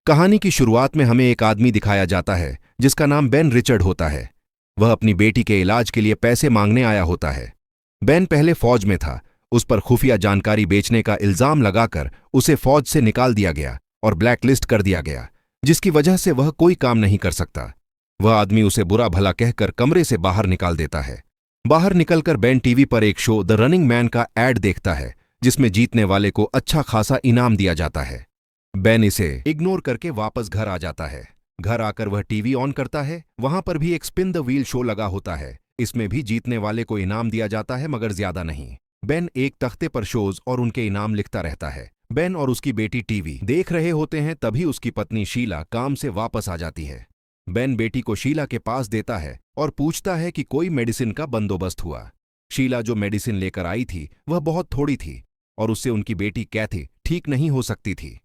कहानी की शुरुआत में हमें एक आदमी दिखाया जाता है जिसका नाम बेन रिचर्ड होता है। वह अपनी बेटी के इलाज के लिए पैसे मांगने आया होता है। बेन पहले फौज में था। उस पर खुफिया जानकारी बेचने का इल्जाम लगाकर उसे फौज से निकाल दिया गया और ब्लैकलिस्ट कर दिया गया, जिसकी वजह से वह कोई काम नहीं कर सकता। वह आदमी उसे बुरा भला कहकर कमरे से बाहर निकाल देता है। बाहर निकलकर बेन टीवी पर एक शो द रनिंग मैन का एड देखता है, जिसमें जीतने वाले को अच्छा खासा इनाम दिया जाता है। बेन इसे इग्नोर करके वापस घर आ जाता है। घर आकर वह टीवी ऑन करता है। वहां पर भी एक स्पिन द व्हील शो लगा होता है। इसमें भी जीतने वाले को इनाम दिया जाता है, मगर ज्यादा नहीं। बेन एक तख्ते पर शोज और उनके इनाम लिखता रहता है। बेन और उसकी बेटी टीवी देख रहे होते हैं, तभी उसकी पत्नी शीला काम से वापस आ जाती है। बेन बेटी को शीला के पास देता है और पूछता है कि कोई मेडिसिन का बंदोबस्त हुआ। शीला जो मेडिसिन लेकर आई थी वह बहुत थोड़ी थी और उससे उनकी बेटी कैथी ठीक नहीं हो सकती थी।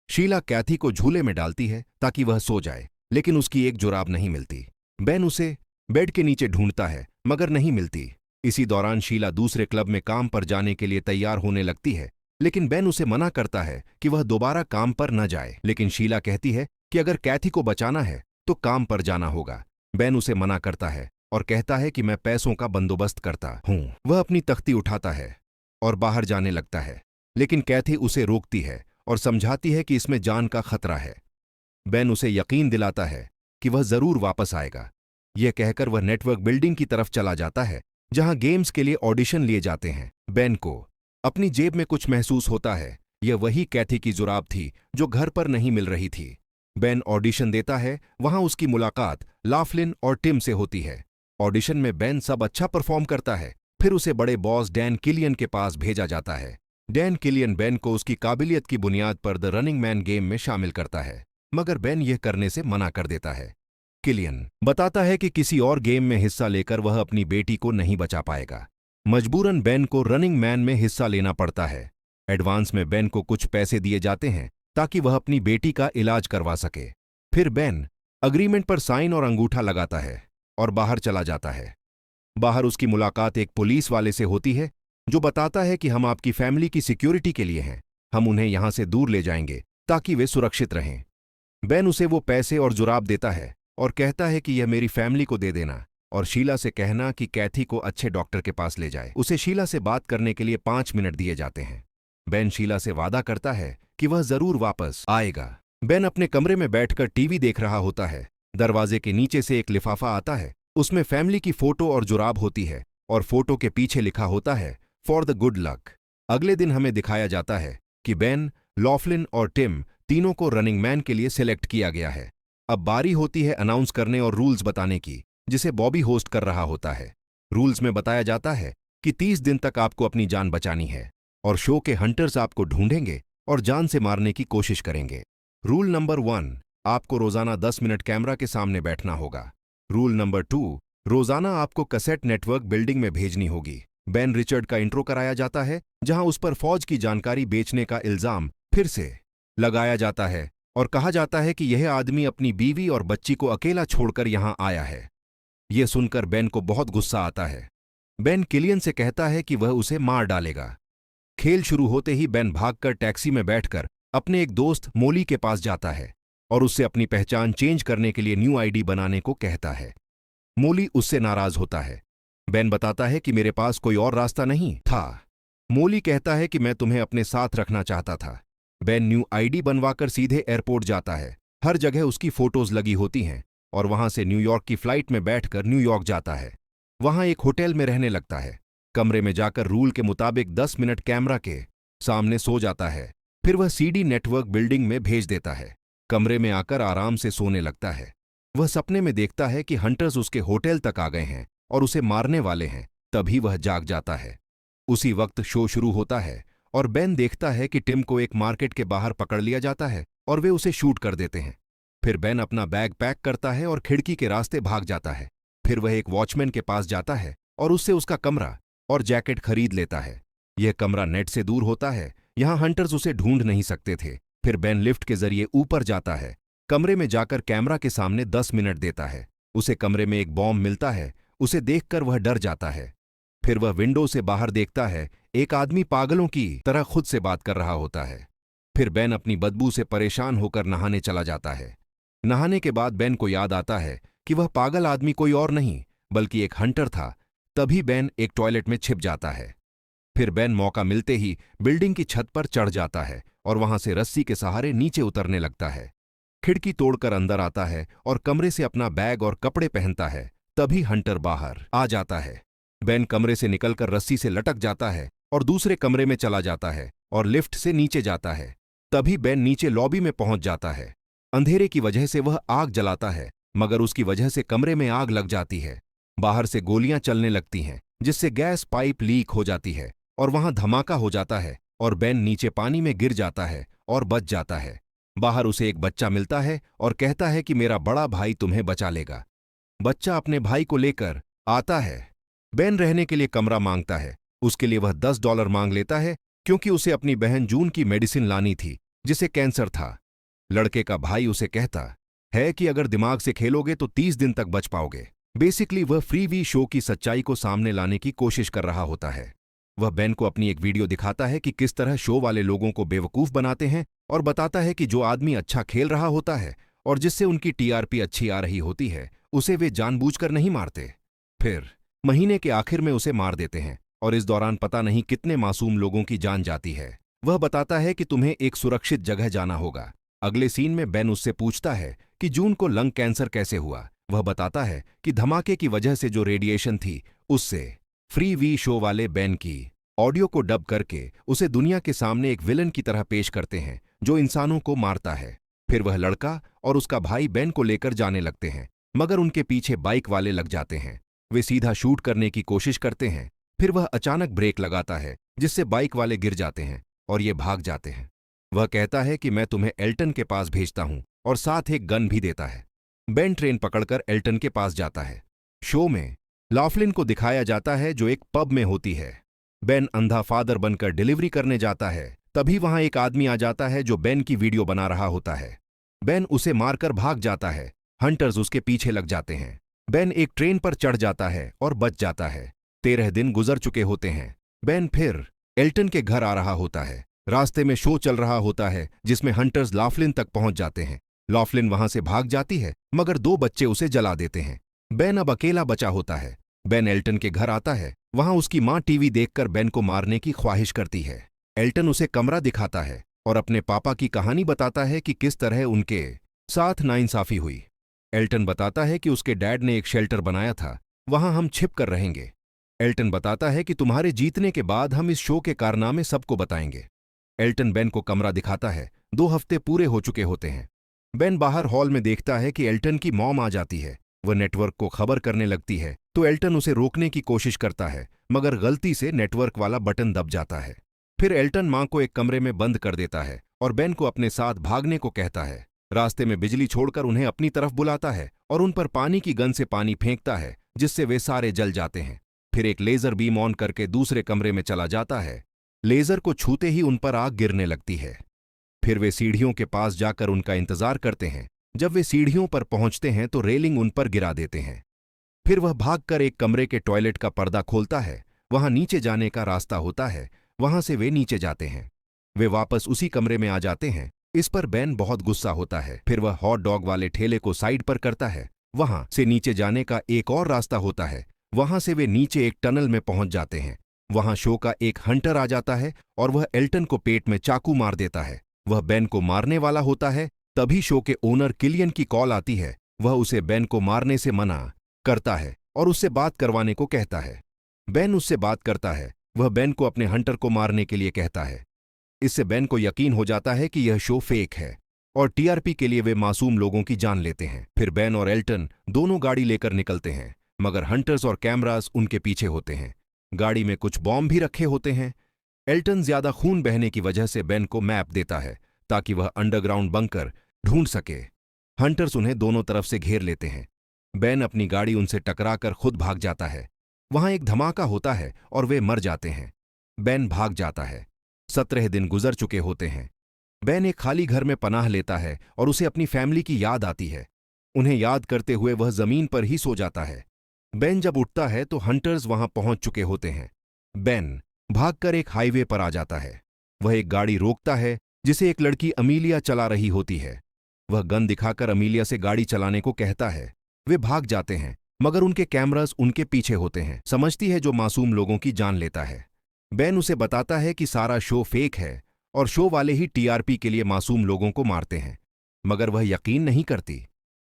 शीला कैथी को झूले में डालती है ताकि वह सो जाए, लेकिन उसकी एक जुराब नहीं मिलती। बेन उसे बेड के नीचे ढूंढता है, मगर नहीं मिलती। इसी दौरान शीला दूसरे क्लब में काम पर जाने के लिए तैयार होने लगती है, लेकिन बेन उसे मना करता है कि वह दोबारा काम पर न जाए। लेकिन शीला कहती है कि अगर कैथी को बचाना है तो काम पर जाना होगा। बेन उसे मना करता है और कहता है कि मैं पैसों का बंदोबस्त करता हूं। वह अपनी तख्ती उठाता है और बाहर जाने लगता है, लेकिन कैथी उसे रोकती है और समझाती है कि इसमें जान का खतरा है। बेन उसे यकीन दिलाता है कि वह जरूर वापस आएगा। यह कहकर वह नेटवर्क बिल्डिंग की तरफ चला जाता है, जहां गेम्स के लिए ऑडिशन लिए जाते हैं। बेन को अपनी जेब में कुछ महसूस होता है। यह वही कैथी की जुराब थी जो घर पर नहीं मिल रही थी। बेन ऑडिशन देता है। वहां उसकी मुलाकात लाफ्लिन और टिम से होती है। ऑडिशन में बेन सब अच्छा परफॉर्म करता है। फिर उसे बड़े बॉस डैन किलियन के पास भेजा जाता है। डैन किलियन बेन को उसकी काबिलियत की बुनियाद पर द रनिंग मैन गेम में शामिल करता है, मगर बेन यह करने से मना कर देता है। किलियन बताता है कि किसी और गेम में हिस्सा लेकर वह अपनी बेटी को नहीं बचा पाएगा। मजबूरन बेन को रनिंग मैन में हिस्सा लेना पड़ता है। एडवांस में बेन को कुछ पैसे दिए जाते हैं ताकि वह अपनी बेटी का इलाज करवा सके। फिर बेन अग्रीमेंट पर साइन और अंगूठा लगाता है और बाहर चला जाता है। बाहर उसकी मुलाकात एक पुलिस वाले से होती है, जो बताता है कि हम आपकी फैमिली की सिक्योरिटी के लिए हैं। हम उन्हें यहां से दूर ले जाएंगे ताकि वे सुरक्षित रहें। बेन उसे वो पैसे और जुराब देता है और कहता है कि यह मेरी फैमिली को दे देना और शीला से कहना कि कैथी को अच्छे डॉक्टर के पास ले जाए। उसे शीला से बात करने के लिए 5 मिनट दिए जाते हैं। बेन शीला से वादा करता है कि वह जरूर वापस आएगा। बेन अपने कमरे में बैठकर टीवी देख रहा होता है। दरवाजे के नीचे से एक लिफाफा आता है। उसमें फैमिली की फोटो और जुराब होती है और फोटो के पीछे लिखा होता है फॉर द गुड लक। अगले दिन हमें दिखाया जाता है कि बेन, लॉफ्लिन और टिम तीनों को रनिंग मैन के लिए सिलेक्ट किया गया है। अब बारी होती है अनाउंस करने और रूल्स बताने की, जिसे बॉबी होस्ट कर रहा होता है। रूल्स में बताया जाता है कि 30 दिन तक आपको अपनी जान बचानी है और शो के हंटर्स आपको ढूंढेंगे और जान से मारने की कोशिश करेंगे। रूल नंबर 1, आपको रोजाना 10 मिनट कैमरा के सामने बैठना होगा। रूल नंबर 2, रोजाना आपको कैसेट नेटवर्क बिल्डिंग में भेजनी होगी। बेन रिचर्ड का इंट्रो कराया जाता है, जहां उस पर फौज की जानकारी बेचने का इल्जाम फिर से लगाया जाता है और कहा जाता है कि यह आदमी अपनी बीवी और बच्ची को अकेला छोड़कर यहां आया है। यह सुनकर बेन को बहुत गुस्सा आता है। बेन किलियन से कहता है कि वह उसे मार डालेगा। खेल शुरू होते ही बेन भागकर टैक्सी में बैठकर अपने एक दोस्त मोली के पास जाता है और उससे अपनी पहचान चेंज करने के लिए न्यू आईडी बनाने को कहता है। मोली उससे नाराज होता है। बेन बताता है कि मेरे पास कोई और रास्ता नहीं था। मोली कहता है कि मैं तुम्हें अपने साथ रखना चाहता था। बेन न्यू आईडी बनवाकर सीधे एयरपोर्ट जाता है। हर जगह उसकी फोटोज लगी होती हैं और वहां से न्यूयॉर्क की फ्लाइट में बैठकर न्यूयॉर्क जाता है। वहां एक होटल में रहने लगता है। कमरे में जाकर रूल के मुताबिक 10 मिनट कैमरा के सामने सो जाता है। फिर वह सीडी नेटवर्क बिल्डिंग में भेज देता है। कमरे में आकर आराम से सोने लगता है। वह सपने में देखता है कि हंटर्स उसके होटल तक आ गए हैं और उसे मारने वाले हैं। तभी वह जाग जाता है। उसी वक्त शो शुरू होता है और बेन देखता है कि टिम को एक मार्केट के बाहर पकड़ लिया जाता है और वे उसे शूट कर देते हैं। फिर बेन अपना बैग पैक करता है और खिड़की के रास्ते भाग जाता है। फिर वह एक वॉचमैन के पास जाता है और उससे उसका कमरा और जैकेट खरीद लेता है। यह कमरा नेट से दूर होता है, यहां हंटर्स उसे ढूंढ नहीं सकते थे। फिर बेन लिफ्ट के जरिए ऊपर जाता है। कमरे में जाकर कैमरा के सामने 10 मिनट देता है। उसे कमरे में एक बॉम्ब मिलता है। उसे देखकर वह डर जाता है। फिर वह विंडो से बाहर देखता है। एक आदमी पागलों की तरह खुद से बात कर रहा होता है। फिर बेन अपनी बदबू से परेशान होकर नहाने चला जाता है। नहाने के बाद बेन को याद आता है कि वह पागल आदमी कोई और नहीं बल्कि एक हंटर था। तभी बेन एक टॉयलेट में छिप जाता है। फिर बेन मौका मिलते ही बिल्डिंग की छत पर चढ़ जाता है और वहां से रस्सी के सहारे नीचे उतरने लगता है। खिड़की तोड़कर अंदर आता है और कमरे से अपना बैग और कपड़े पहनता है। तभी हंटर बाहर आ जाता है। बेन कमरे से निकलकर रस्सी से लटक जाता है और दूसरे कमरे में चला जाता है और लिफ्ट से नीचे जाता है। तभी बेन नीचे लॉबी में पहुंच जाता है। अंधेरे की वजह से वह आग जलाता है, मगर उसकी वजह से कमरे में आग लग जाती है। बाहर से गोलियां चलने लगती हैं, जिससे गैस पाइप लीक हो जाती है और वहां धमाका हो जाता है और बेन नीचे पानी में गिर जाता है और बच जाता है। बाहर उसे एक बच्चा मिलता है और कहता है कि मेरा बड़ा भाई तुम्हें बचा लेगा। बच्चा अपने भाई को लेकर आता है। बेन रहने के लिए कमरा मांगता है। उसके लिए वह $10 मांग लेता है, क्योंकि उसे अपनी बहन जून की मेडिसिन लानी थी, जिसे कैंसर था। लड़के का भाई उसे कहता है कि अगर दिमाग से खेलोगे तो 30 दिन तक बच पाओगे। बेसिकली वह फ्री शो की सच्चाई को सामने लाने की कोशिश कर रहा होता है। वह बेन को अपनी एक वीडियो दिखाता है कि किस तरह शो वाले लोगों को बेवकूफ बनाते हैं और बताता है कि जो आदमी अच्छा खेल रहा होता है और जिससे उनकी टीआरपी अच्छी आ रही होती है, उसे वे जानबूझकर नहीं मारते। फिर महीने के आखिर में उसे मार देते हैं और इस दौरान पता नहीं कितने मासूम लोगों की जान जाती है। वह बताता है कि तुम्हें एक सुरक्षित जगह जाना होगा। अगले सीन में बेन उससे पूछता है कि जून को लंग कैंसर कैसे हुआ। वह बताता है कि धमाके की वजह से जो रेडिएशन थी उससे। फ्री शो वाले बेन की ऑडियो को डब करके उसे दुनिया के सामने एक विलन की तरह पेश करते हैं जो इंसानों को मारता है। फिर वह लड़का और उसका भाई बेन को लेकर जाने लगते हैं, मगर उनके पीछे बाइक वाले लग जाते हैं। वे सीधा शूट करने की कोशिश करते हैं। फिर वह अचानक ब्रेक लगाता है, जिससे बाइक वाले गिर जाते हैं और ये भाग जाते हैं। वह कहता है कि मैं तुम्हें एल्टन के पास भेजता हूं और साथ एक गन भी देता है। बेन ट्रेन पकड़कर एल्टन के पास जाता है। शो में लॉफलिन को दिखाया जाता है जो एक पब में होती है। बेन अंधा फादर बनकर डिलीवरी करने जाता है। तभी वहां एक आदमी आ जाता है जो बेन की वीडियो बना रहा होता है। बेन उसे मारकर भाग जाता है। हंटर्स उसके पीछे लग जाते हैं। बेन एक ट्रेन पर चढ़ जाता है और बच जाता है। 13 दिन गुजर चुके होते हैं। बेन फिर एल्टन के घर आ रहा होता है। रास्ते में शो चल रहा होता है जिसमें हंटर्स लॉफलिन तक पहुंच जाते हैं। लॉफलिन वहां से भाग जाती है, मगर 2 बच्चे उसे जला देते हैं। बेन अब अकेला बचा होता है। बेन एल्टन के घर आता है। वहां उसकी मां टीवी देखकर बेन को मारने की ख्वाहिश करती है। एल्टन उसे कमरा दिखाता है और अपने पापा की कहानी बताता है कि किस तरह उनके साथ नाइंसाफी हुई। एल्टन बताता है कि उसके डैड ने एक शेल्टर बनाया था, वहां हम छिप कर रहेंगे। एल्टन बताता है कि तुम्हारे जीतने के बाद हम इस शो के कारनामे सबको बताएंगे। एल्टन बेन को कमरा दिखाता है। 2 हफ्ते पूरे हो चुके होते हैं। बेन बाहर हॉल में देखता है कि एल्टन की मॉम आ जाती है। वह नेटवर्क को खबर करने लगती है तो एल्टन उसे रोकने की कोशिश करता है, मगर गलती से नेटवर्क वाला बटन दब जाता है। फिर एल्टन मां को एक कमरे में बंद कर देता है और बेन को अपने साथ भागने को कहता है। रास्ते में बिजली छोड़कर उन्हें अपनी तरफ बुलाता है और उन पर पानी की गन से पानी फेंकता है, जिससे वे सारे जल जाते हैं। फिर एक लेजर बीम ऑन करके दूसरे कमरे में चला जाता है। लेजर को छूते ही उन पर आग गिरने लगती है। फिर वे सीढ़ियों के पास जाकर उनका इंतजार करते हैं। जब वे सीढ़ियों पर पहुंचते हैं तो रेलिंग उन पर गिरा देते हैं। फिर वह भागकर एक कमरे के टॉयलेट का पर्दा खोलता है। वहां नीचे जाने का रास्ता होता है। वहां से वे नीचे जाते हैं। वे वापस उसी कमरे में आ जाते हैं। इस पर बेन बहुत गुस्सा होता है। फिर वह हॉट डॉग वाले ठेले को साइड पर करता है। वहां से नीचे जाने का एक और रास्ता होता है। वहां से वे नीचे एक टनल में पहुंच जाते हैं। वहां शो का एक हंटर आ जाता है और वह एल्टन को पेट में चाकू मार देता है। वह बेन को मारने वाला होता है। तभी शो के ओनर किलियन की कॉल आती है। वह उसे बेन को मारने से मना करता है और उससे बात करवाने को कहता है। बेन उससे बात करता है। वह बेन को अपने हंटर को मारने के लिए कहता है। इससे बेन को यकीन हो जाता है कि यह शो फेक है और टीआरपी के लिए वे मासूम लोगों की जान लेते हैं। फिर बेन और एल्टन दोनों गाड़ी लेकर निकलते हैं, मगर हंटर्स और कैमरास उनके पीछे होते हैं। गाड़ी में कुछ बॉम्ब भी रखे होते हैं। एल्टन ज्यादा खून बहने की वजह से बेन को मैप देता है ताकि वह अंडरग्राउंड बंकर ढूंढ सके। हंटर्स उन्हें दोनों तरफ से घेर लेते हैं। बेन अपनी गाड़ी उनसे टकराकर खुद भाग जाता है। वहां एक धमाका होता है और वे मर जाते हैं। बेन भाग जाता है। 17 दिन गुजर चुके होते हैं। बेन एक खाली घर में पनाह लेता है और उसे अपनी फैमिली की याद आती है। उन्हें याद करते हुए वह जमीन पर ही सो जाता है। बेन जब उठता है तो हंटर्स वहां पहुंच चुके होते हैं। बेन भागकर एक हाईवे पर आ जाता है। वह एक गाड़ी रोकता है जिसे एक लड़की अमीलिया चला रही होती है। वह गन दिखाकर अमीलिया से गाड़ी चलाने को कहता है। वे भाग जाते हैं, मगर उनके कैमरास उनके पीछे होते हैं। समझती है जो मासूम लोगों की जान लेता है। बेन उसे बताता है कि सारा शो फेक है और शो वाले ही टीआरपी के लिए मासूम लोगों को मारते हैं, मगर वह यकीन नहीं करती।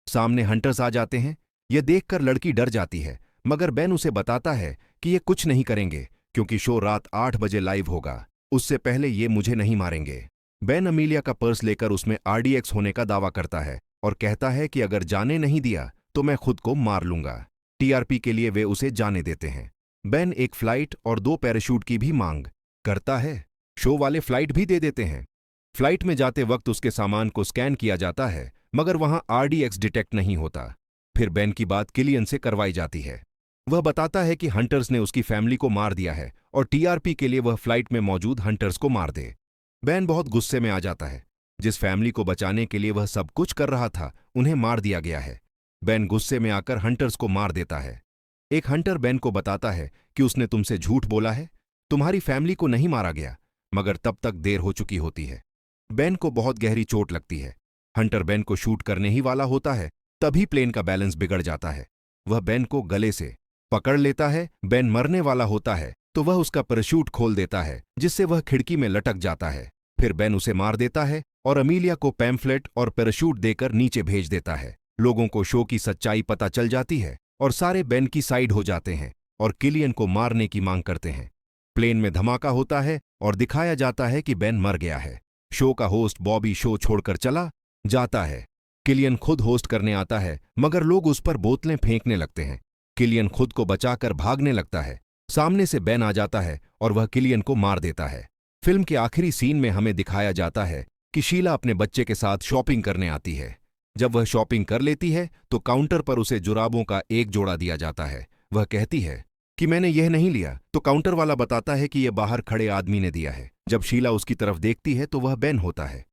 सामने हंटर्स आ जाते हैं। यह देखकर लड़की डर जाती है, मगर बेन उसे बताता है कि ये कुछ नहीं करेंगे क्योंकि शो रात 8 बजे लाइव होगा। उससे पहले ये मुझे नहीं मारेंगे। बेन अमीलिया का पर्स लेकर उसमें आरडीएक्स होने का दावा करता है और कहता है कि अगर जाने नहीं दिया तो मैं खुद को मार लूंगा। टीआरपी के लिए वे उसे जाने देते हैं। बेन एक फ्लाइट और 2 पैराशूट की भी मांग करता है। शो वाले फ्लाइट भी दे देते हैं। फ्लाइट में जाते वक्त उसके सामान को स्कैन किया जाता है, मगर वहां आरडीएक्स डिटेक्ट नहीं होता। फिर बेन की बात किलियन से करवाई जाती है। वह बताता है कि हंटर्स ने उसकी फैमिली को मार दिया है और टीआरपी के लिए वह फ्लाइट में मौजूद हंटर्स को मार दे। बेन बहुत गुस्से में आ जाता है। जिस फैमिली को बचाने के लिए वह सब कुछ कर रहा था, उन्हें मार दिया गया है। बेन गुस्से में आकर हंटर्स को मार देता है। एक हंटर बेन को बताता है कि उसने तुमसे झूठ बोला है, तुम्हारी फैमिली को नहीं मारा गया, मगर तब तक देर हो चुकी होती है। बेन को बहुत गहरी चोट लगती है। हंटर बेन को शूट करने ही वाला होता है, तभी प्लेन का बैलेंस बिगड़ जाता है। वह बेन को गले से पकड़ लेता है। बेन मरने वाला होता है तो वह उसका पैराशूट खोल देता है, जिससे वह खिड़की में लटक जाता है। फिर बेन उसे मार देता है और अमीलिया को पैम्फलेट और पैराशूट देकर नीचे भेज देता है। लोगों को शो की सच्चाई पता चल जाती है और सारे बेन की साइड हो जाते हैं और किलियन को मारने की मांग करते हैं। प्लेन में धमाका होता है और दिखाया जाता है कि बेन मर गया है। शो का होस्ट बॉबी शो छोड़कर चला जाता है। किलियन खुद होस्ट करने आता है, मगर लोग उस पर बोतलें फेंकने लगते हैं। किलियन खुद को बचाकर भागने लगता है। सामने से बेन आ जाता है और वह किलियन को मार देता है। फिल्म के आखिरी सीन में हमें दिखाया जाता है कि शीला अपने बच्चे के साथ शॉपिंग करने आती है। जब वह शॉपिंग कर लेती है तो काउंटर पर उसे जुराबों का एक जोड़ा दिया जाता है। वह कहती है कि मैंने यह नहीं लिया, तो काउंटर वाला बताता है कि यह बाहर खड़े आदमी ने दिया है। जब शीला उसकी तरफ देखती है तो वह बेन होता है।